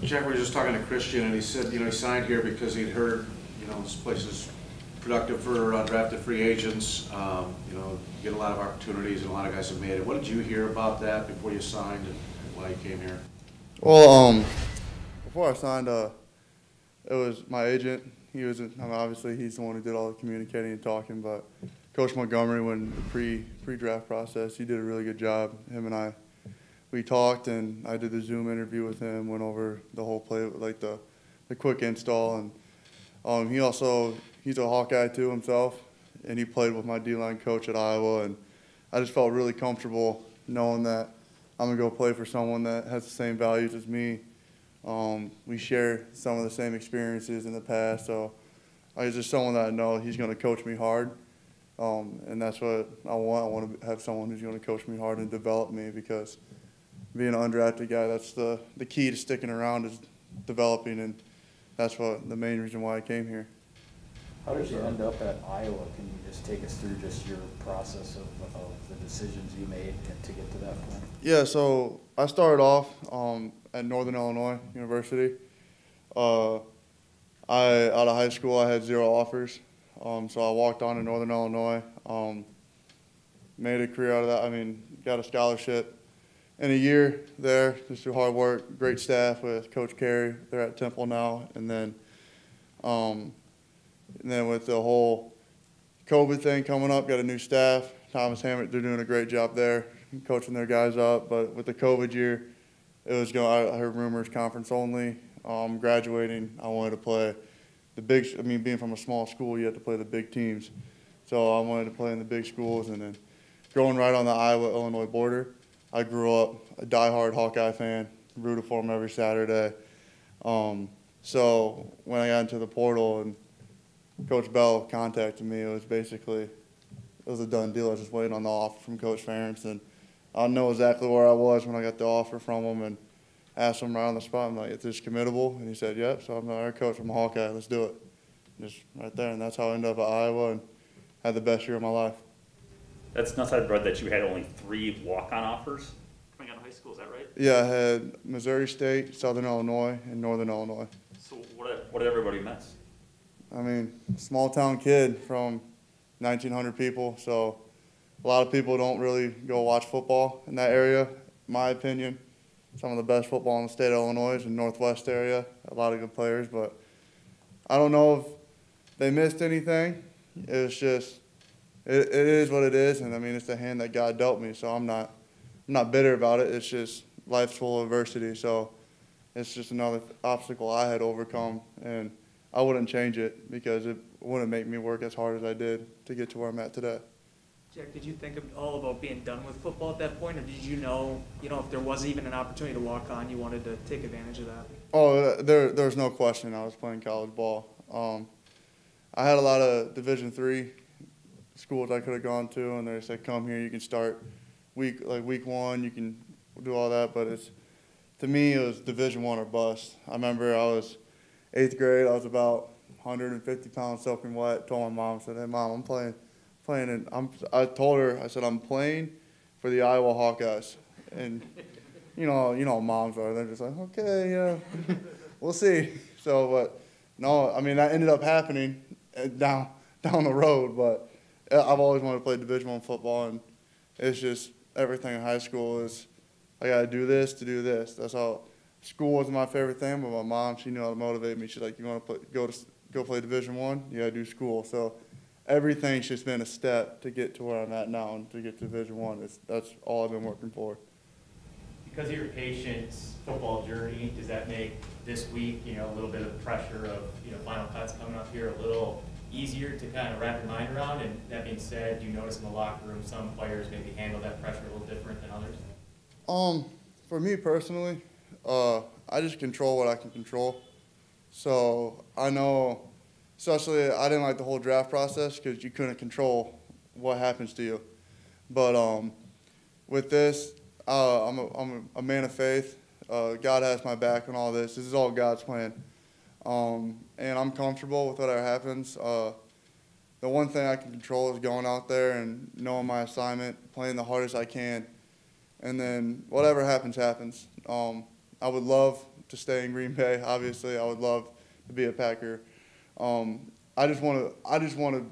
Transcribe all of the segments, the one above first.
Jack, we were just talking to Christian, and he said, he signed here because he'd heard, this place is productive for undrafted free agents. You get a lot of opportunities, and a lot of guys have made it. What did you hear about that before you signed and why you came here? Well, before I signed, it was my agent. He was, obviously he's the one who did all the communicating and talking, but Coach Montgomery, when the pre-draft process, he did a really good job. Him and we talked, and I did the Zoom interview with him, went over the whole play, like the quick install, and he's a Hawkeye too himself, and he played with my D-line coach at Iowa, and I just felt really comfortable knowing that I'm going to go play for someone that has the same values as me. We share some of the same experiences in the past, so he's just someone that I know he's going to coach me hard, and that's what I want. I want to have someone who's going to coach me hard and develop me, because being an undrafted guy, that's the key to sticking around, is developing, and that's the main reason why I came here. How did you end up at Iowa? Can you just take us through just your process of the decisions you made to get to that point? Yeah, so I started off at Northern Illinois University. Out of high school, I had 0 offers, so I walked on to Northern Illinois, made a career out of that. Got a scholarship in a year there, just through hard work, great staff with Coach Carey. They're at Temple now, and then with the whole COVID thing coming up, got a new staff. Thomas Hammett, they're doing a great job there, coaching their guys up. But with the COVID year, I heard rumors conference only. Graduating, I wanted to play the big. Being from a small school, you have to play the big teams. So I wanted to play in the big schools, and then growing right on the Iowa-Illinois border, I grew up a diehard Hawkeye fan, rooted for them every Saturday. So when I got into the portal and Coach Bell contacted me, it was a done deal. I was just waiting on the offer from Coach Ferentz, and I know exactly where I was when I got the offer from him, and asked him right on the spot, I'm like, is this committable? And he said, yep. So I'm like, all right, Coach, I'm a Hawkeye, let's do it. Just right there, and that's how I ended up at Iowa and had the best year of my life. That's nuts. I read that you had only 3 walk-on offers coming out of high school. Is that right? Yeah, I had Missouri State, Southern Illinois, and Northern Illinois. So what did everybody miss? Small town kid from 1,900 people, so a lot of people don't really go watch football in that area, in my opinion. Some of the best football in the state of Illinois is in the Northwest area, a lot of good players, but I don't know if they missed anything. It's just, it is what it is, and it's the hand that God dealt me, so I'm not bitter about it. It's just life's full of adversity, so it's just another obstacle I had to overcome, and I wouldn't change it because it wouldn't make me work as hard as I did to get to where I'm at today. Jack, did you think at all about being done with football at that point, or did you know, if there was even an opportunity to walk on, you wanted to take advantage of that? Oh, there was no question I was playing college ball. I had a lot of Division III schools I could have gone to, and they said, come here, you can start week 1, you can do all that, but to me, it was Division I or bust. I remember I was 8th grade, I was about 150 pounds soaking wet. Told my mom, said, hey mom, I'm playing, and I told her, I said, I'm playing for the Iowa Hawkeyes. And you know how moms are, they're just like, okay, yeah, we'll see. So, but no, that ended up happening down the road, but I've always wanted to play Division I football, and it's just everything in high school is, I got to do this to do this. That's how. School wasn't my favorite thing, but my mom, she knew how to motivate me. She's like, you want to go play Division I? You got to do school. So everything's just been a step to get to where I'm at now and to get to Division I. That's all I've been working for. Because of your patience football journey, does that make this week, a little bit of pressure of, final cuts coming up here a little easier to kind of wrap your mind around? And that being said, do you notice in the locker room some players maybe handle that pressure a little different than others? For me personally, I just control what I can control. So I know, especially I didn't like the whole draft process because you couldn't control what happens to you. But with this, I'm a man of faith. God has my back on all this. This is all God's plan. And I'm comfortable with whatever happens. The one thing I can control is going out there and knowing my assignment, playing the hardest I can, and then whatever happens, happens. I would love to stay in Green Bay. Obviously, I would love to be a Packer. I just want to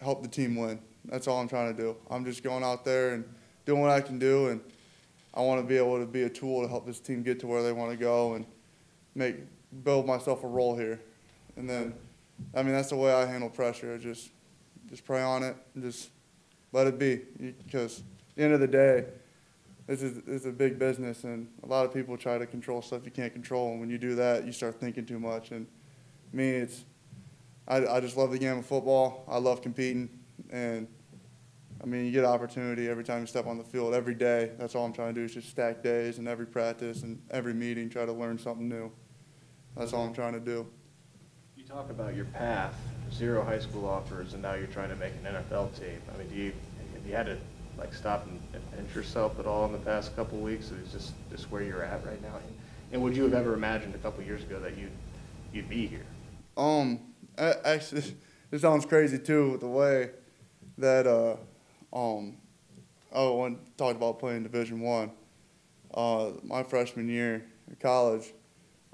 help the team win. That's all I'm trying to do. I'm just going out there and doing what I can do, and I want to be able to be a tool to help this team get to where they want to go and build myself a role here. And then, I mean, that's the way I handle pressure. I just pray on it and just let it be, because at the end of the day, this is a big business, and a lot of people try to control stuff you can't control, and when you do that, you start thinking too much. And me, I just love the game of football. I love competing, and I mean, you get an opportunity every time you step on the field, every day. That's all I'm trying to do is just stack days, and every practice and every meeting, try to learn something new. That's all I'm trying to do. You talk about your path, 0 high school offers, and now you're trying to make an NFL team. I mean, have you had to like stop and pinch yourself at all in the past couple of weeks? Is just where you're at right now? And would you have ever imagined a couple of years ago that you'd be here? Actually, it sounds crazy too, the way that when talked about playing Division I, my freshman year in college,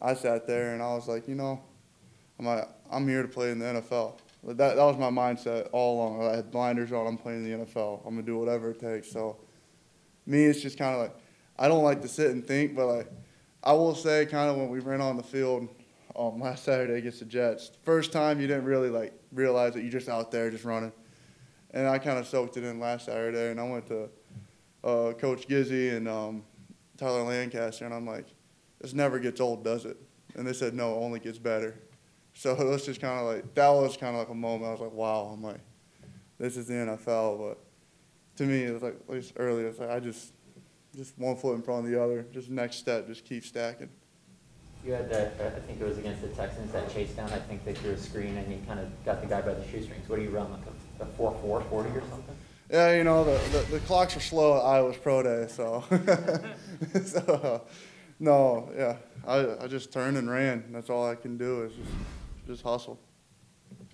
I sat there and I was like, I'm here to play in the NFL. That was my mindset all along. I had blinders on. I'm playing in the NFL. I'm gonna do whatever it takes. So, me, it's just kind of like, I don't like to sit and think, but like, I will say, kind of when we ran on the field last Saturday against the Jets, first time you didn't really like realize that you're just out there just running, and I kind of soaked it in last Saturday, and I went to Coach Gizzy and Tyler Lancaster, and I'm like, this never gets old, does it? And they said, no, it only gets better. So it was just kind of like, that was kind of like a moment. I was like, wow, I'm like, this is the NFL. But to me, it was like, at least earlier, it's like I just one foot in front of the other, just next step, just keep stacking. You had that, I think it was against the Texans, that chase down. I think they threw a screen and you kind of got the guy by the shoestrings. What do you run, like a 4.4 40 or something? Yeah, the clocks are slow at Iowa's pro day, so. No, yeah, I just turned and ran. That's all I can do is just hustle.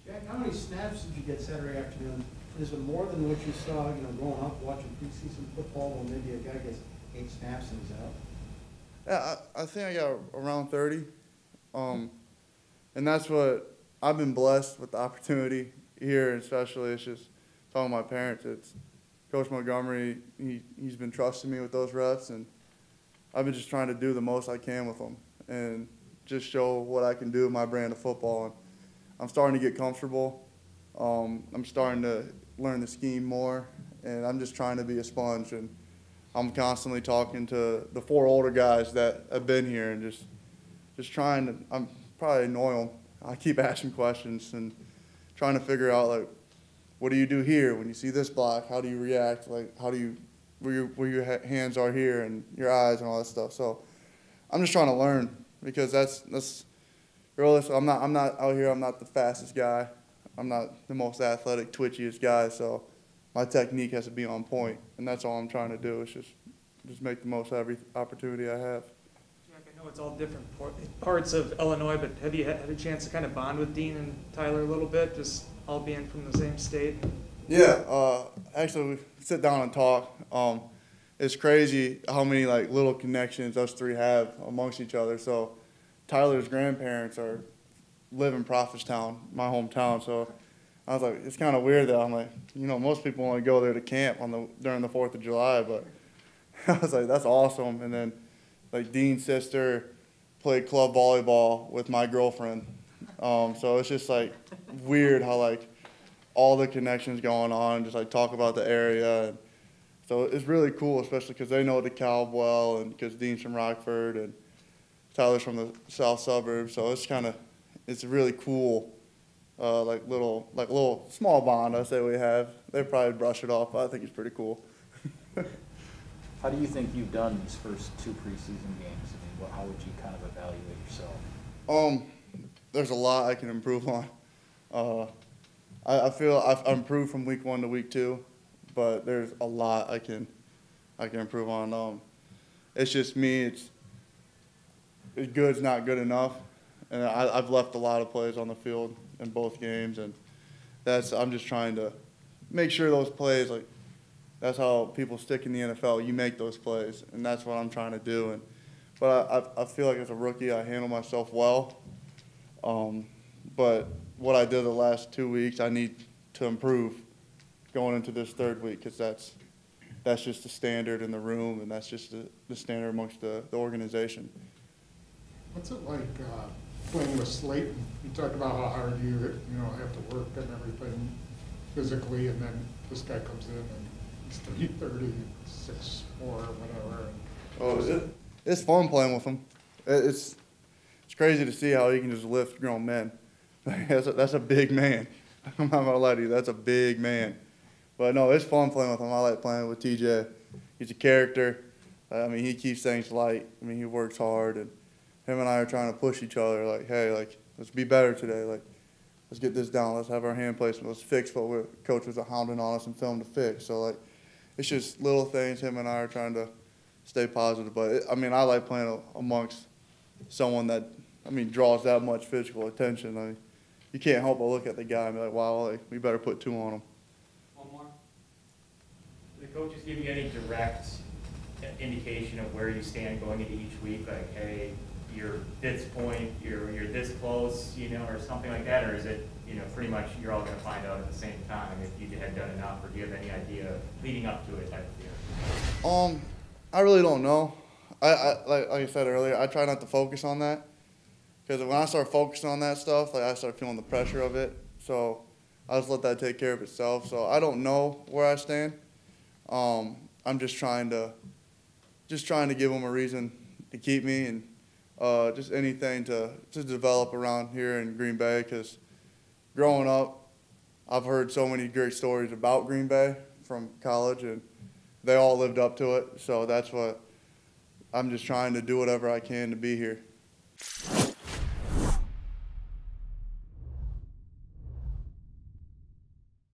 Jack, how many snaps did you get Saturday afternoon? Is it more than what you saw, growing up watching preseason football, when maybe a guy gets 8 snaps and he's out? Yeah, I think I got around 30, and that's what I've been blessed with the opportunity here, especially. It's just talking to my parents. It's Coach Montgomery. He's been trusting me with those reps, and I've been just trying to do the most I can with them and just show what I can do with my brand of football. And I'm starting to get comfortable. I'm starting to learn the scheme more, and I'm just trying to be a sponge. And I'm constantly talking to the 4 older guys that have been here and just trying to, I'm probably annoy them. I keep asking questions and trying to figure out, like, what do you do here when you see this block? How do you react? Like, how do you, where your hands are here and your eyes and all that stuff. So I'm just trying to learn, because that's realistic. I'm not out here. I'm not the fastest guy. I'm not the most athletic, twitchiest guy. So my technique has to be on point, and that's all I'm trying to do is just make the most of every opportunity I have. Jack, I know it's all different parts of Illinois, but have you had a chance to kind of bond with Dean and Tyler a little bit, just all being from the same state? Yeah, actually, we sit down and talk. It's crazy how many like little connections us 3 have amongst each other. So Tyler's grandparents live in Prophetstown, my hometown. So I was like, it's kind of weird that I'm like, most people only go there to camp during the 4th of July, but I was like, that's awesome. And then like Dean's sister played club volleyball with my girlfriend. So it's just like weird how like all the connections going on, just like talk about the area. And so it's really cool, especially because they know DeKalb well, and because Dean's from Rockford and Tyler's from the south suburbs. So it's a really cool, like little small bond I say we have. They probably brush it off, but I think it's pretty cool. How do you think you've done these first 2 preseason games? I mean, how would you kind of evaluate yourself? There's a lot I can improve on. I feel I've improved from week 1 to week 2, but there's a lot I can improve on. It's just me. It's good's not good enough, and I've left a lot of plays on the field in both games, and I'm just trying to make sure those plays, like, that's how people stick in the NFL. You make those plays, and that's what I'm trying to do. And but I feel like as a rookie, I handle myself well. But what I did the last 2 weeks, I need to improve going into this third week, because that's just the standard in the room, and that's just the standard amongst the organization. What's it like playing with Slayton? You talked about how hard you have to work and everything physically, and then this guy comes in and he's 330, 6'4", whatever. Oh, it's fun playing with him. It's crazy to see how he can just lift grown men. That's a big man. I'm not gonna lie to you, that's a big man. But no, it's fun playing with him. I like playing with TJ. He's a character. I mean, he keeps things light. I mean, he works hard, and him and I are trying to push each other. Like, hey, like, let's be better today. Like, let's get this down. Let's have our hand placement. Let's fix what coach was hounding on us and tell him to fix. So like, it's just little things. Him and I are trying to stay positive. But I mean, I like playing amongst someone that, I mean, draws that much physical attention. I mean, you can't help but look at the guy and be like, wow, like, we better put 2 on him. One more. Do the coaches give you any direct indication of where you stand going into each week? Like, hey, you're this point, you're this close, or something like that? Or is it, pretty much you're all going to find out at the same time if you had done enough, or do you have any idea leading up to it type of deal? I really don't know. Like I said earlier, I try not to focus on that, because when I start focusing on that stuff, like, I start feeling the pressure of it. So I just let that take care of itself. So I don't know where I stand. I'm just trying to give them a reason to keep me, and just anything to develop around here in Green Bay, because growing up, I've heard so many great stories about Green Bay from college, and they all lived up to it. So that's what I'm just trying to do, whatever I can to be here.